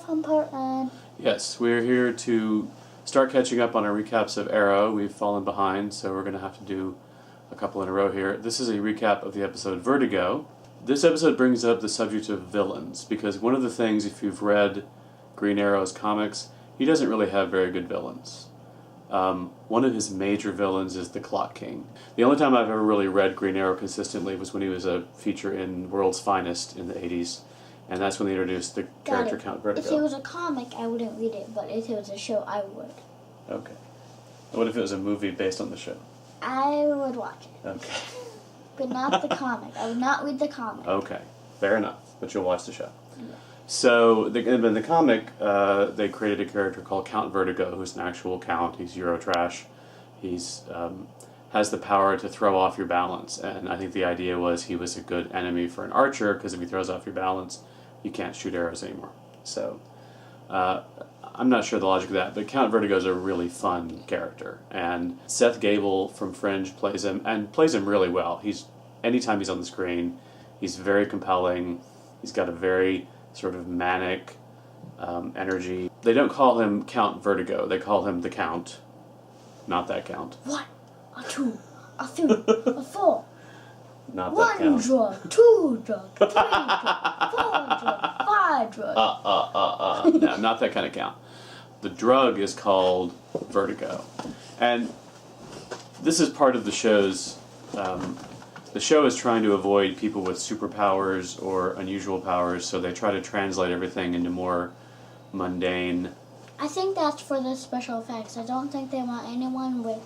fun part, Ed. Yes, we're here to start catching up on our recaps of Arrow. We've fallen behind, so we're going to have to do a couple in a row here. This is a recap of the episode Vertigo. This episode brings up the subject of villains, because one of the things, if you've read Green Arrow's comics, he doesn't really have very good villains. One of his major villains is the Clock King. The only time I've ever really read Green Arrow consistently was when he was a feature in World's Finest in the 80s, and that's when they introduced the character Count Vertigo. If it was a comic, I wouldn't read it, but if it was a show, I would. Okay. What if it was a movie based on the show? I would watch it. Okay. But not the comic. I would not read the comic. Okay, fair enough, but you'll watch the show. Yeah. So, in the comic, they created a character called Count Vertigo, who's an actual count. He's Eurotrash. He's has the power to throw off your balance, and I think the idea was he was a good enemy for an archer, because if he throws off your balance, you can't shoot arrows anymore. So, I'm not sure the logic of that, but Count Vertigo is a really fun character, and Seth Gable from Fringe plays him, and plays him really well. Anytime he's on the screen, he's very compelling. He's got a very sort of manic energy. They don't call him Count Vertigo. They call him the Count, not that Count. 1, a 2, a 3, a 4. Not that 1 Count. drug, 2 drug, 3 drug, 4 drug, 5 drug. No, not that kind of count. The drug is called Vertigo. And this is part of the show's... the show is trying to avoid people with superpowers or unusual powers, so they try to translate everything into more mundane... I think that's for the special effects. I don't think they want anyone with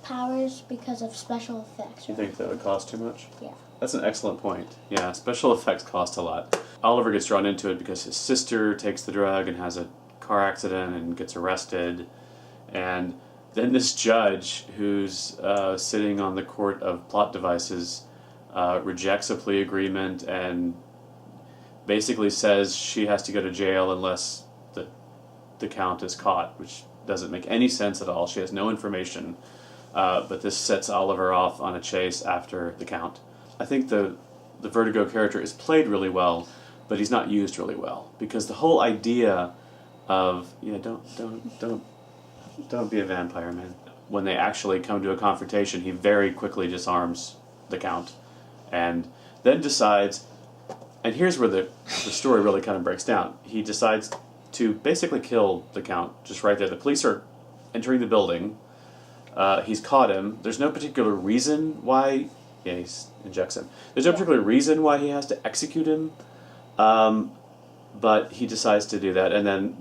powers because of special effects. You think that would cost too much? Yeah. That's an excellent point. Yeah, special effects cost a lot. Oliver gets drawn into it because his sister takes the drug and has a car accident and gets arrested. And then this judge, who's sitting on the court of plot devices, rejects a plea agreement and basically says she has to go to jail unless the count is caught, which doesn't make any sense at all. She has no information. But this sets Oliver off on a chase after the count. I think the Vertigo character is played really well, but he's not used really well, because the whole idea of don't be a vampire, man. When they actually come to a confrontation, he very quickly disarms the count, and then decides. And here's where the story really kind of breaks down. He decides to basically kill the count just right there. The police are entering the building. He's caught him. There's no particular reason why... Yeah, he injects him. There's no particular reason why he has to execute him, but he decides to do that. And then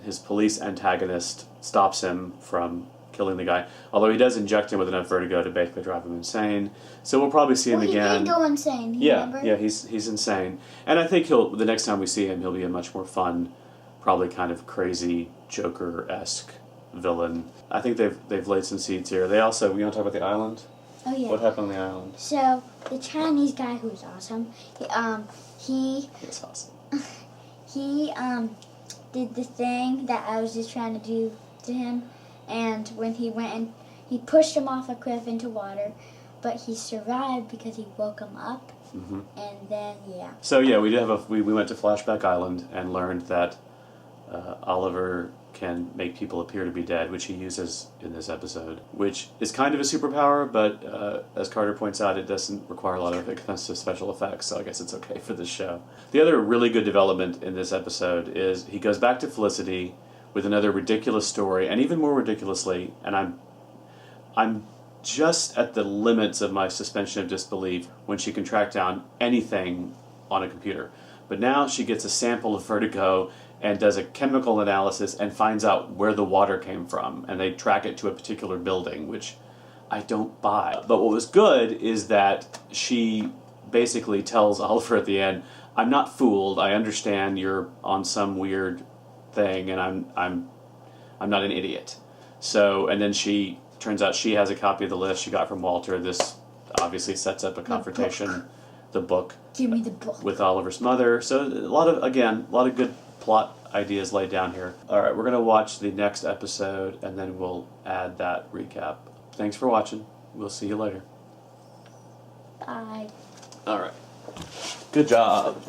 his police antagonist stops him from killing the guy. Although he does inject him with enough vertigo to basically drive him insane. So we'll probably see him again. He did go insane. Remember? Yeah, he's insane. And I think the next time we see him, he'll be a much more fun, probably kind of crazy Joker-esque villain. I think they've laid some seeds here. They also, we want to talk about the island? Oh yeah. What happened on the island? So the Chinese guy who's awesome, It's awesome. he did the thing that I was just trying to do to him, and when he went and he pushed him off a cliff into water, but he survived because he woke him up. Mm-hmm. And then So yeah, we went to Flashback Island and learned that Oliver can make people appear to be dead, which he uses in this episode, which is kind of a superpower, but as Carter points out, it doesn't require a lot of expensive special effects, so I guess it's okay for this show. The other really good development in this episode is he goes back to Felicity with another ridiculous story, and even more ridiculously, and I'm just at the limits of my suspension of disbelief when she can track down anything on a computer. But now she gets a sample of Vertigo and does a chemical analysis and finds out where the water came from, and they track it to a particular building, which I don't buy. But what was good is that she basically tells Oliver at the end, I'm not fooled, I understand you're on some weird thing, and I'm not an idiot. So, and then turns out she has a copy of the list she got from Walter. This obviously sets up a confrontation. The book. Give me the book. With Oliver's mother. So a lot of good plot ideas laid down here. Alright, we're going to watch the next episode, and then we'll add that recap. Thanks for watching. We'll see you later. Bye. Alright. Good job.